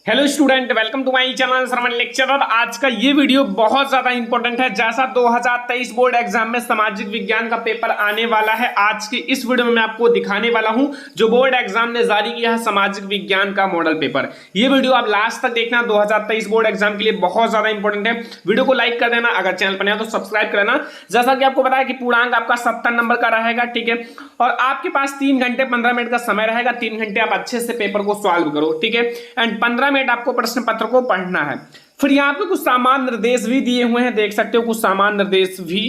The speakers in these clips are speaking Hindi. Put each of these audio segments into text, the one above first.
Hello student, welcome to my channel sermon lecturer. आज का ये वीडियो बहुत ज्यादा इंपॉर्टेंट है। जैसा 2023 बोर्ड एग्जाम में सामाजिक विज्ञान का पेपर आने वाला है, आज के इस वीडियो में मैं आपको दिखाने वाला हूं जो बोर्ड एग्जाम ने जारी किया है सामाजिक विज्ञान का मॉडल पेपर। ये वीडियो आप लास्ट तक देखना, 2023 बोर्ड एग्जाम के लिए बहुत ज्यादा इंपॉर्टेंट है। वीडियो को लाइक कर देना, अगर चैनल पर नया तो सब्सक्राइब कर देना। जैसा कि आपको पता है कि पूर्णांक आपका 70 नंबर का रहेगा, ठीक है, और आपके पास 3 घंटे 15 मिनट का समय रहेगा। 3 घंटे आप अच्छे से पेपर को सॉल्व करो, ठीक है, एंड 15 मिनट आपको प्रश्न पत्र को पढ़ना है। फिर यहाँ पे कुछ सामान्य निर्देश भी दिए हुए हैं, देख सकते हो कुछ सामान्य निर्देश भी।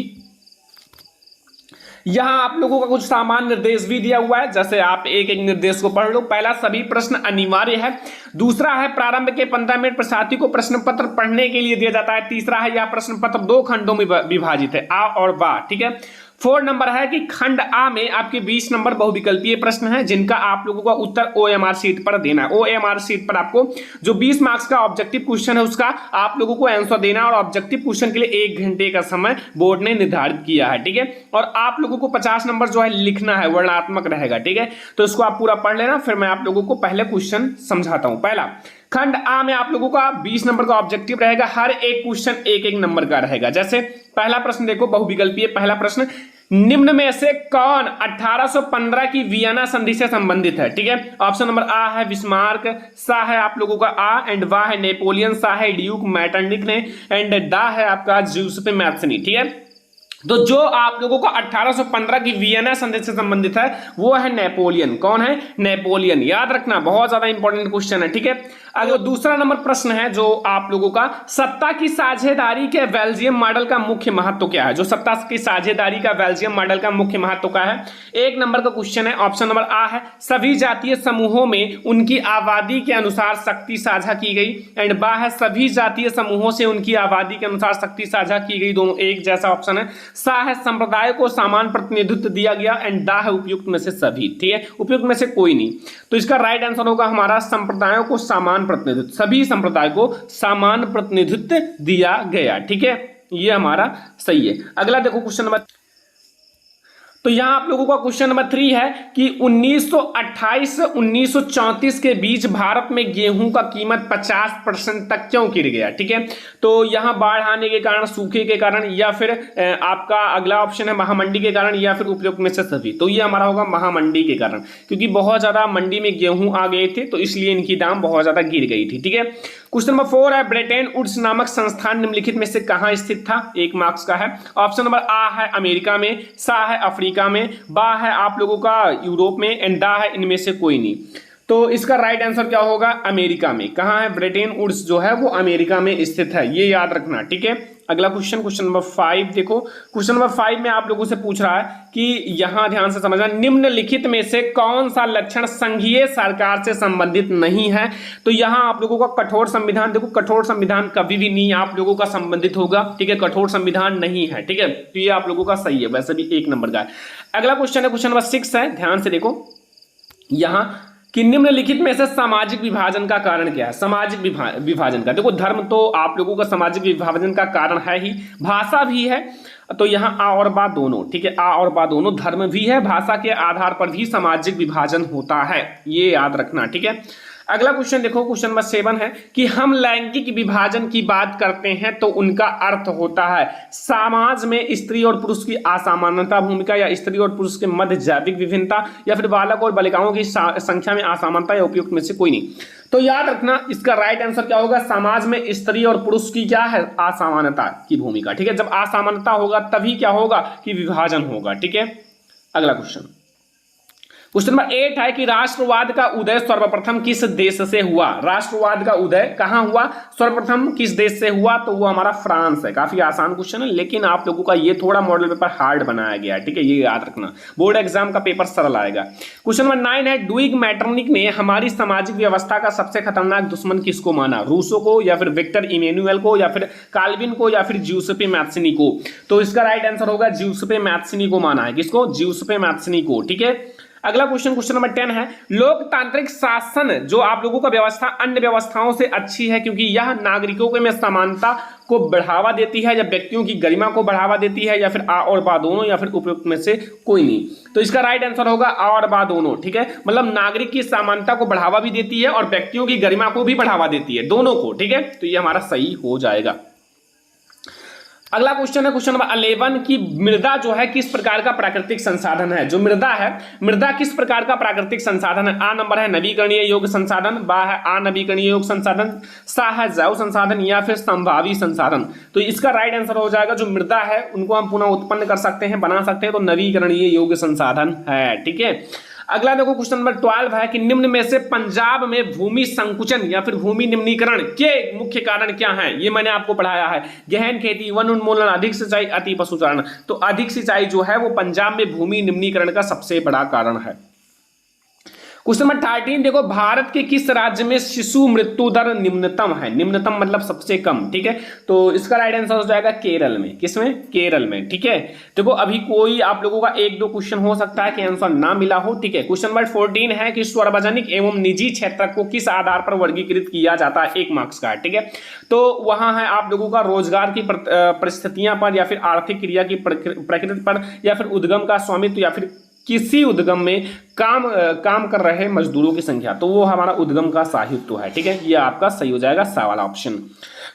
यहां आप लोगों का कुछ सामान्य निर्देश भी दिया हुआ है, जैसे आप एक एक निर्देश को पढ़ लो। पहला, सभी प्रश्न अनिवार्य है। दूसरा है, प्रारंभ के 15 मिनट प्रसारथी को प्रश्न पत्र पढ़ने के लिए दिया जाता है। तीसरा है, यह प्रश्न पत्र 2 खंडों में विभाजित है, आ और बा, ठीक है। 4 नंबर है कि खंड आ में आपके 20 नंबर बहुविकल्पीय प्रश्न हैं, जिनका आप लोगों का उत्तर ओएमआर शीट पर देना है। ओएमआर शीट पर आपको जो 20 मार्क्स का ऑब्जेक्टिव क्वेश्चन है उसका आप लोगों को आंसर देना है, और ऑब्जेक्टिव क्वेश्चन के लिए 1 घंटे का समय बोर्ड ने निर्धारित किया है, ठीक है। और आप लोगों को 50 नंबर जो है लिखना है, वर्णनात्मक रहेगा, ठीक है। तो इसको आप पूरा पढ़ लेना, फिर मैं आप लोगों को पहले क्वेश्चन समझाता हूं। पहला, खंड आ में आप लोगों का 20 नंबर का ऑब्जेक्टिव रहेगा, हर एक क्वेश्चन 1-1 नंबर का रहेगा। जैसे पहला प्रश्न देखो, बहुविकल्पीय पहला प्रश्न, निम्न में से कौन 1815 की वियना संधि से संबंधित है, ठीक है। ऑप्शन नंबर आ है बिस्मार्क, सा है आप लोगों का आ, एंड वाह है नेपोलियन, सा है ड्यूक मैटरनिक ने, एंड दा है आपका ज्यूसेppe मैत्सनी, ठीक है। तो जो आप लोगों को 1815 की वियना संधि से संबंधित है वो है नेपोलियन। कौन है? नेपोलियन। याद रखना, बहुत ज्यादा इंपॉर्टेंट क्वेश्चन है, ठीक है। अगर दूसरा नंबर प्रश्न है जो आप लोगों का, सत्ता की साझेदारी के बेल्जियम मॉडल का मुख्य महत्व क्या है? जो सत्ता की साझेदारी का बेल्जियम मॉडल का मुख्य महत्व क्या है? 1 नंबर का क्वेश्चन है। ऑप्शन नंबर आ है, सभी जातीय समूहों में उनकी आबादी के अनुसार शक्ति साझा की गई, एंड बा है, सभी जातीय समूहों से उनकी आबादी के अनुसार शक्ति साझा की गई। दोनों एक जैसा ऑप्शन है। सा है, संप्रदाय को समान प्रतिनिधित्व दिया गया, एंड दा है, उपयुक्त में से सभी, ठीक है, उपयुक्त में से कोई नहीं। तो इसका राइट आंसर होगा हमारा, संप्रदायों को समान प्रतिनिधित्व, सभी संप्रदाय को समान प्रतिनिधित्व दिया गया, ठीक है, ये हमारा सही है। अगला देखो क्वेश्चन नंबर, तो यहां आप लोगों का क्वेश्चन नंबर 3 है कि 1928 से 1934 के बीच भारत में गेहूं का कीमत 50% तक क्यों गिर गया, ठीक है। तो यहां बाढ़ आने के कारण, सूखे के कारण, या फिर आपका अगला ऑप्शन है महामंडी के कारण, या फिर उपयुक्त में से सभी। तो ये हमारा होगा महामंडी के कारण, क्योंकि बहुत ज्यादा मंडी में गेहूं आ गए थे, तो इसलिए इनकी दाम बहुत ज्यादा गिर गई थी, ठीक है। क्वेश्चन नंबर 4 है, ब्रेटेन वुड्स नामक संस्थान निम्नलिखित में से कहां स्थित था? 1 मार्क्स का है। ऑप्शन नंबर आ है अमेरिका में, सा है अफ्रीका में, बा है आप लोगों का यूरोप में, एंड दा है इनमें से कोई नहीं। तो इसका राइट आंसर क्या होगा? अमेरिका में। कहां है? ब्रिटेन वुड्स जो है वो अमेरिका में स्थित है, ये याद रखना, ठीक है। अगला क्वेश्चन, क्वेश्चन नंबर 5 देखो। क्वेश्चन नंबर 5 में आप लोगों से पूछ रहा है कि यहां ध्यान से समझना, निम्नलिखित में से कौन सा लक्षण संघीय सरकार से संबंधित नहीं है? तो यहां आप लोगों का कठोर संविधान, देखो कठोर संविधान कभी भी नहीं आप लोगों का संबंधित होगा, ठीक है, कठोर संविधान नहीं है, ठीक है। तो ये आप लोगों का सही है, वैसे भी 1 नंबर का है। अगला क्वेश्चन है, क्वेश्चन नंबर 6 है, ध्यान से देखो यहां कि निम्नलिखित में से सामाजिक विभाजन का कारण क्या है? सामाजिक विभाजन का, देखो धर्म तो आप लोगों का सामाजिक विभाजन का कारण है ही, भाषा भी है। तो यहां आ और बा दोनों, ठीक है, आ और बा दोनों, धर्म भी है, भाषा के आधार पर भी सामाजिक विभाजन होता है, ये याद रखना, ठीक है। अगला क्वेश्चन देखो, क्वेश्चन नंबर 7 है कि हम लैंगिक विभाजन की बात करते हैं तो उनका अर्थ होता है समाज में स्त्री और पुरुष की असमानता भूमिका, या स्त्री और पुरुष के मध्य जैविक विभिन्नता, या फिर बालक और बालिकाओं की संख्या में असमानता, या उपयुक्त में से कोई नहीं। तो याद रखना, इसका राइट आंसर क्या होगा? समाज में स्त्री और पुरुष की क्या है? असमानता की भूमिका, ठीक है। जब असमानता होगा तभी क्या होगा? कि विभाजन होगा, ठीक है। अगला क्वेश्चन, क्वेश्चन नंबर 8 है कि राष्ट्रवाद का उदय सर्वप्रथम किस देश से हुआ? राष्ट्रवाद का उदय कहां हुआ? सर्वप्रथम किस देश से हुआ? तो वो हमारा फ्रांस है। काफी आसान क्वेश्चन है, लेकिन आप लोगों का ये थोड़ा मॉडल पेपर हार्ड बनाया गया है, ठीक है, ये याद रखना, बोर्ड एग्जाम का पेपर सरल आएगा। क्वेश्चन नंबर 9 है, ड्यूइग मैटरनिक ने हमारी सामाजिक व्यवस्था का सबसे खतरनाक दुश्मन किसको माना? रूसो को, या फिर विक्टर इमैनुअल को, या फिर काल्विन को, या फिर ज्यूसेppe मैत्सनी को? तो इसका राइट आंसर होगा ज्यूसेppe मैत्सनी को माना है। किसको? ज्यूसेppe मैत्सनी को, ठीक है। अगला क्वेश्चन नंबर 10 है, लोकतांत्रिक शासन जो आप लोगों का व्यवस्था अन्य व्यवस्थाओं से अच्छी है क्योंकि यह नागरिकों के में समानता को बढ़ावा देती है या व्यक्तियों की गरिमा को बढ़ावा देती है, या फिर आ और बा दोनों, या फिर उपयुक्त में से कोई नहीं। तो इसका राइट आंसर होगा आ और बा दोनों। ठीक है, मतलब नागरिक की समानता को बढ़ावा भी देती है और व्यक्तियों की गरिमा को भी बढ़ावा देती है, दोनों को। ठीक है, तो ये हमारा सही हो जाएगा। अगला क्वेश्चन है क्वेश्चन नंबर 11 की मृदा जो है किस प्रकार का प्राकृतिक संसाधन है। जो मृदा है, मृदा किस प्रकार का प्राकृतिक संसाधन है। आ नंबर है नवीकरणीय योग्य संसाधन, बा है अनवीकरणीय योग्य संसाधन, सा है जैव संसाधन, या फिर संभावी संसाधन। तो इसका राइट आंसर हो जाएगा जो मृदा है उनको हम पुनः उत्पन्न कर सकते हैं, बना सकते हैं, तो नवीकरणीय योग्य संसाधन है। ठीक है, अगला देखो क्वेश्चन नंबर 12 है कि निम्न में से पंजाब में भूमि संकुचन या फिर भूमि निम्नीकरण के मुख्य कारण क्या हैं। ये मैंने आपको पढ़ाया है, गहन खेती, वन उन्मूलन, अधिक सिंचाई, अति पशुचारण। तो अधिक सिंचाई जो है वो पंजाब में भूमि निम्नीकरण का सबसे बड़ा कारण है। क्वेश्चन नंबर 13 देखो, भारत के किस राज्य में शिशु मृत्यु दर निम्नतम है। निम्नतम मतलब सबसे कम। ठीक है, तो इसका राइट आंसर हो जाएगा केरल में। किसमें? केरल में। ठीक है, देखो अभी कोई आप लोगों का एक दो क्वेश्चन हो सकता है कि आंसर ना मिला हो। ठीक है, क्वेश्चन नंबर 14 है कि सार्वजनिक एवं निजी क्षेत्र को किस आधार पर वर्गीकृत किया जाता है। 1 मार्क्स का। ठीक है, तो वहां है आप लोगों का रोजगार की परिस्थितियां पर, या फिर आर्थिक क्रिया की प्रकृति पर, या फिर उद्गम का स्वामित्व, या फिर किसी उद्गम में काम कर रहे मजदूरों की संख्या। तो वो हमारा उद्गम का साहित्य है। ठीक है, ये आपका सही हो जाएगा सा वाला ऑप्शन।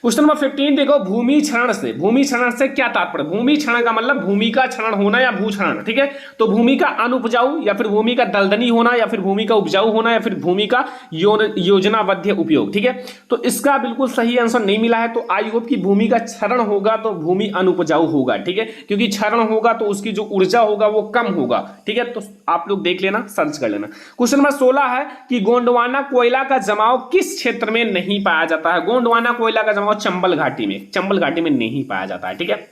क्वेश्चन नंबर 15 देखो, भूमि क्षरण से क्या तात्पर्य। भूमि क्षरण का मतलब भूमि का क्षरण होना या भूक्षरण। ठीक है, तो भूमि का अनुपजाऊ, या फिर भूमि का दलदली होना, या फिर भूमि का उपजाऊ होना, या फिर भूमि का योजनाबद्ध उपयोग। ठीक है, तो इसका बिल्कुल सही आंसर नहीं मिला है, तो आई होप कि भूमि का क्षरण होगा तो भूमि अनुपजाऊ होगा। ठीक है, क्योंकि क्षरण होगा तो उसकी जो ऊर्जा होगा वो कम होगा। ठीक है, तो आप लोग देख लेना, सर्च कर लेना। क्वेश्चन नंबर 16 है कि गोंडवाना कोयला का जमाव किस क्षेत्र में नहीं पाया जाता है। गोंडवाना कोयला का जमाव चंबल घाटी में नहीं पाया जाता है। ठीक है,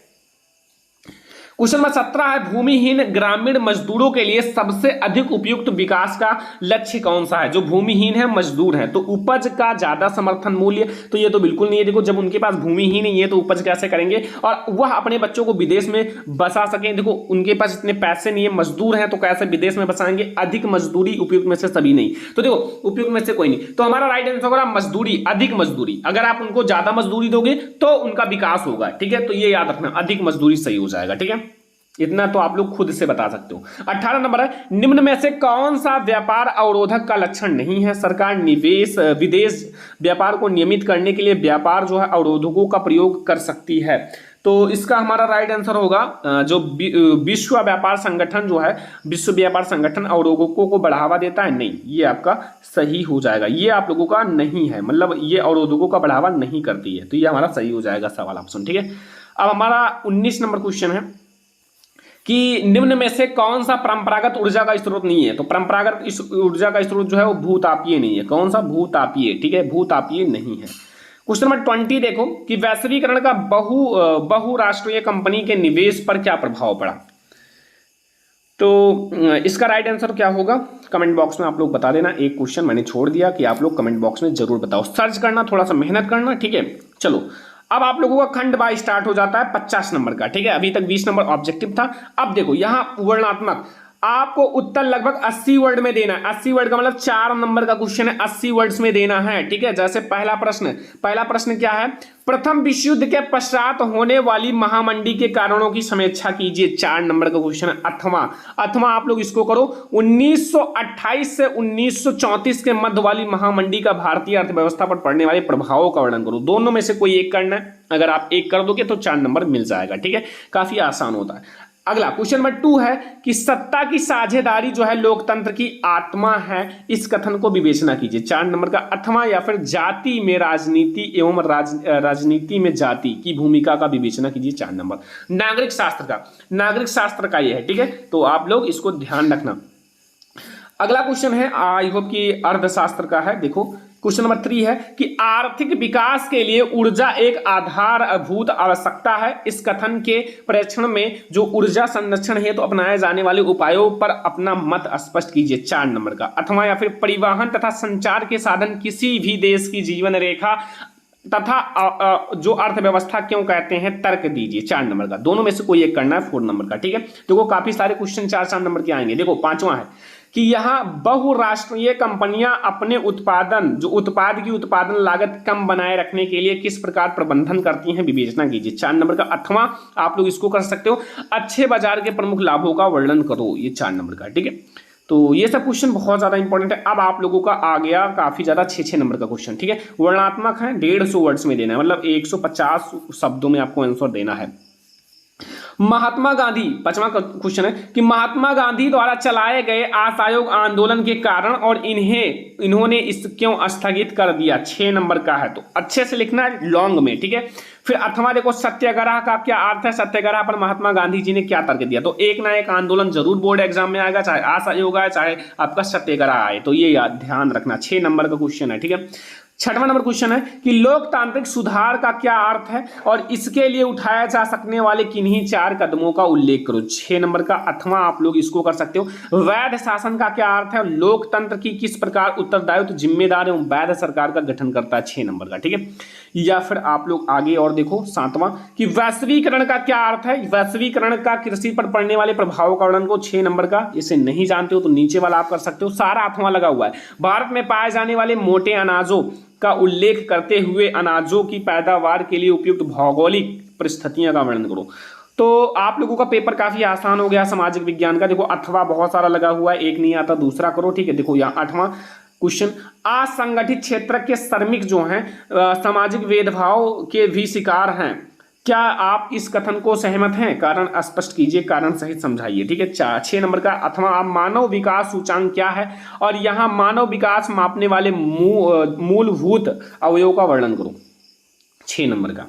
क्वेश्चन नंबर 17 है, भूमिहीन ग्रामीण मजदूरों के लिए सबसे अधिक उपयुक्त विकास का लक्ष्य कौन सा है। जो भूमिहीन है, मजदूर है, तो उपज का ज्यादा समर्थन मूल्य, तो ये तो बिल्कुल नहीं है। देखो जब उनके पास भूमि ही नहीं है तो उपज कैसे करेंगे, और वह अपने बच्चों को विदेश में बसा सकें। देखो उनके पास इतने पैसे नहीं है, मजदूर हैं, तो कैसे विदेश में बसाएंगे। अधिक मजदूरी उपयुक्त में से सभी नहीं, तो देखो उपयुक्त में से कोई नहीं। तो हमारा राइट आंसर होगा मजदूरी, अधिक मजदूरी। अगर आप उनको ज्यादा मजदूरी दोगे तो उनका विकास होगा। ठीक है, तो ये याद रखना, अधिक मजदूरी सही हो जाएगा। ठीक है, इतना तो आप लोग खुद से बता सकते हो। 18 नंबर है, निम्न में से कौन सा व्यापार अवरोधक का लक्षण नहीं है। सरकार निवेश विदेश व्यापार को नियमित करने के लिए व्यापार जो है अवरोधकों का प्रयोग कर सकती है। तो इसका हमारा राइट आंसर होगा जो विश्व व्यापार संगठन जो है, विश्व व्यापार संगठन अवरोधकों को बढ़ावा देता है। नहीं, ये आपका सही हो जाएगा। ये आप लोगों का नहीं है, मतलब ये अवरोधकों का बढ़ावा नहीं करती है, तो ये हमारा सही हो जाएगा सवाल ऑप्शन। ठीक है, अब हमारा 19 नंबर क्वेश्चन है कि निम्न में से कौन सा परंपरागत ऊर्जा का स्रोत नहीं है। तो परंपरागत इस ऊर्जा का स्रोत जो है वो भूतापीय नहीं है। कौन सा? भूतापीय। ठीक है, भूतापीय नहीं है। क्वेश्चन नंबर 20 देखो कि वैश्वीकरण का बहुराष्ट्रीय कंपनी के निवेश पर क्या प्रभाव पड़ा। तो इसका राइट आंसर क्या होगा, कमेंट बॉक्स में आप लोग बता देना। एक क्वेश्चन मैंने छोड़ दिया कि आप लोग कमेंट बॉक्स में जरूर बताओ, सर्च करना, थोड़ा सा मेहनत करना। ठीक है, चलो अब आप लोगों का खंड बाय स्टार्ट हो जाता है 50 नंबर का। ठीक है, अभी तक 20 नंबर ऑब्जेक्टिव था। अब देखो यहाँ वर्णनात्मक आपको उत्तर लगभग 80 वर्ड में देना है। 80 वर्ड का मतलब 4 नंबर का क्वेश्चन है, 80 वर्ड्स में देना है। ठीक है, जैसे पहला प्रश्न क्या है, प्रथम विश्व युद्ध के पश्चात होने वाली महामंडी के कारणों की समीक्षा कीजिए। 4 नंबर का क्वेश्चन है। अथवा आप लोग इसको करो, 1928 से 1934 के मध्य वाली महामंडी का भारतीय अर्थव्यवस्था पर पड़ने वाले प्रभावों का वर्णन करो। दोनों में से कोई एक करना है, अगर आप एक कर दोगे तो 4 नंबर मिल जाएगा। ठीक है, काफी आसान होता है। अगला क्वेश्चन नंबर 2 है कि सत्ता की साझेदारी जो है लोकतंत्र की आत्मा है, इस कथन को विवेचना कीजिए। 4 नंबर का अथवा या फिर जाति में राजनीति एवं राजनीति में जाति की भूमिका का विवेचना कीजिए। 4 नंबर नागरिक शास्त्र का ये है। ठीक है, तो आप लोग इसको ध्यान रखना। अगला क्वेश्चन है, आई होप कि अर्थशास्त्र का है। देखो क्वेश्चन नंबर 3 है कि आर्थिक विकास के लिए ऊर्जा एक आधारभूत आवश्यकता है। इस कथन के परीक्षण में जो ऊर्जा संरक्षण हेतु अपनाए जाने वाले उपायों पर अपना मत स्पष्ट कीजिए। 4 नंबर का अथवा या फिर परिवहन तथा संचार के साधन किसी भी देश की जीवन रेखा तथा जो अर्थव्यवस्था क्यों कहते हैं, तर्क दीजिए। 4 नंबर का, दोनों में से कोई एक करना है 4 नंबर का, ठीक है। देखो काफी सारे क्वेश्चन 4-4 नंबर के आएंगे। देखो 5वां है कि यहाँ बहुराष्ट्रीय कंपनियां अपने उत्पाद की उत्पादन लागत कम बनाए रखने के लिए किस प्रकार प्रबंधन करती हैं, विवेचना कीजिए। 4 नंबर का। 8वां आप लोग इसको कर सकते हो, अच्छे बाजार के प्रमुख लाभों का वर्णन करो, ये 4 नंबर का, ठीक है। तो ये सब क्वेश्चन बहुत ज्यादा इंपॉर्टेंट है। अब आप लोगों का आ गया काफी ज्यादा 6-6 नंबर का क्वेश्चन, ठीक है। वर्णात्मक है, 150 वर्ड्स में देना है, मतलब 150 शब्दों में आपको आंसर देना है। महात्मा गांधी, 5वां क्वेश्चन है कि महात्मा गांधी द्वारा चलाए गए असहयोग आंदोलन के कारण और इन्होंने इस क्यों स्थगित कर दिया। 6 नंबर का है, तो अच्छे से लिखना है लॉन्ग में, ठीक है। फिर 8वां देखो, सत्याग्रह का क्या अर्थ है, सत्याग्रह पर महात्मा गांधी जी ने क्या तर्क दिया। तो एक ना एक आंदोलन जरूर बोर्ड एग्जाम में आएगा, चाहे असहयोग आए चाहे आपका सत्याग्रह आए, तो ये याद ध्यान रखना। 6 नंबर का क्वेश्चन है, ठीक है। 6वां नंबर क्वेश्चन है कि लोकतांत्रिक सुधार का क्या अर्थ है और इसके लिए उठाया जा सकने वाले किन्हीं 4 कदमों का उल्लेख करो। 6 नंबर का। 8वां आप लोग इसको कर सकते हो, वैध शासन का क्या अर्थ है, लोकतंत्र की किस प्रकार उत्तरदायित्व, जिम्मेदार एवं वैध सरकार का गठन करता है। 6 नंबर का, ठीक है। या फिर आप लोग आगे और देखो 7वां कि वैश्वीकरण का क्या अर्थ है, वैश्वीकरण का कृषि पर पड़ने वाले प्रभाव का वर्णन को। 6 नंबर का। इसे नहीं जानते हो तो नीचे वाला आप कर सकते हो, सारा 8वां लगा हुआ है। भारत में पाए जाने वाले मोटे अनाजों का उल्लेख करते हुए अनाजों की पैदावार के लिए उपयुक्त भौगोलिक परिस्थितियों का वर्णन करो। तो आप लोगों का पेपर काफी आसान हो गया सामाजिक विज्ञान का। देखो अथवा बहुत सारा लगा हुआ है, एक नहीं आता दूसरा करो, ठीक है। देखो यहाँ 8वां क्वेश्चन, असंगठित क्षेत्र के श्रमिक जो हैं सामाजिक भेदभाव के भी शिकार हैं, क्या आप इस कथन को सहमत हैं, कारण स्पष्ट कीजिए, कारण सहित समझाइए, ठीक है। 6 नंबर का। अथवा आप मानव विकास सूचांक क्या है और यहाँ मानव विकास मापने वाले मूलभूत अवयव का वर्णन करो। 6 नंबर का।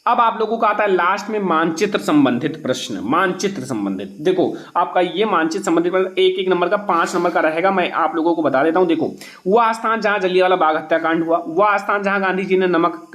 अब आप लोगों का आता है लास्ट में मानचित्र संबंधित प्रश्न। मानचित्र संबंधित, देखो आपका ये मानचित्र संबंधित एक एक नंबर का 5 नंबर का रहेगा। मैं आप लोगों को बता देता हूं। देखो वह स्थान जहां जलियांवाला बाग हत्याकांड हुआ, वह स्थान जहां गांधी जी ने नमक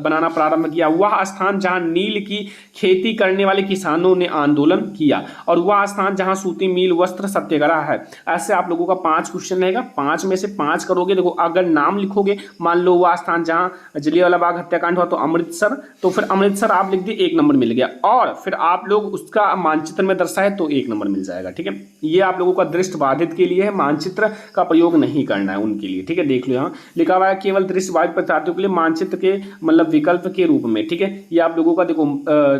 बनाना प्रारंभ किया, वह स्थान जहां नील की खेती करने वाले किसानों ने आंदोलन किया, और वह स्थान जहां सूती मिल वस्त्र सत्याग्रह है। ऐसे आप लोगों का 5 क्वेश्चन रहेगा, 5 में से 5 करोगे। देखो अगर नाम लिखोगे, मान लो वह स्थान जहां जलियांवाला बाग हत्याकांड हुआ तो अमृतसर, तो फिर अमृतसर आप लिख दिए, 1 नंबर मिल गया। और फिर आप लोग उसका मानचित्र में दर्शाए तो 1 नंबर मिल जाएगा, ठीक है। ये आप लोगों का दृष्टि बाधित के लिए है, मानचित्र का प्रयोग नहीं करना है उनके लिए, ठीक है। देख लो यहाँ लिखा हुआ है केवल दृष्टि बाधित प्रत्याशियों के लिए मानचित्र के मतलब विकल्प के रूप में, ठीक है। ये आप लोगों का देखो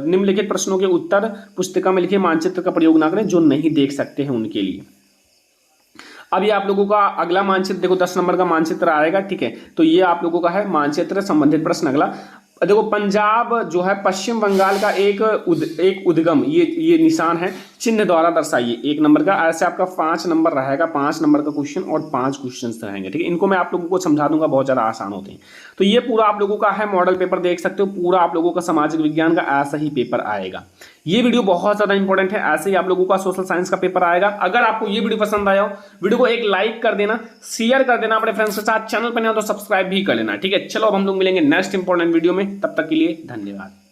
निम्नलिखित प्रश्नों के उत्तर पुस्तिका में लिखे मानचित्र का प्रयोग ना करें, जो नहीं देख सकते हैं उनके लिए। अभी आप लोगों का अगला मानचित्र देखो 10 नंबर का मानचित्र आएगा, ठीक है। तो ये आप लोगों का है मानचित्र संबंधित प्रश्न। अगला देखो पंजाब जो है पश्चिम बंगाल का एक उद्गम, ये निशान है, चिन्ह द्वारा दर्शाइए। 1 नंबर का। ऐसे आपका 5 नंबर रहेगा, 5 नंबर का क्वेश्चन और 5 क्वेश्चन रहेंगे, ठीक है। इनको मैं आप लोगों को समझा दूंगा, बहुत ज्यादा आसान होते हैं। तो ये पूरा आप लोगों का है मॉडल पेपर, देख सकते हो पूरा आप लोगों का सामाजिक विज्ञान का ऐसा ही पेपर आएगा। ये वीडियो बहुत ज्यादा इंपॉर्टेंट है, ऐसे ही आप लोगों का सोशल साइंस का पेपर आएगा। अगर आपको ये वीडियो पसंद आया हो, वीडियो को एक लाइक कर देना, शेयर कर देना अपने फ्रेंड्स के साथ, चैनल पर नहीं हो तो सब्सक्राइब भी कर लेना, ठीक है। चलो अब हम लोग मिलेंगे नेक्स्ट इंपॉर्टेंट वीडियो में, तब तक के लिए धन्यवाद।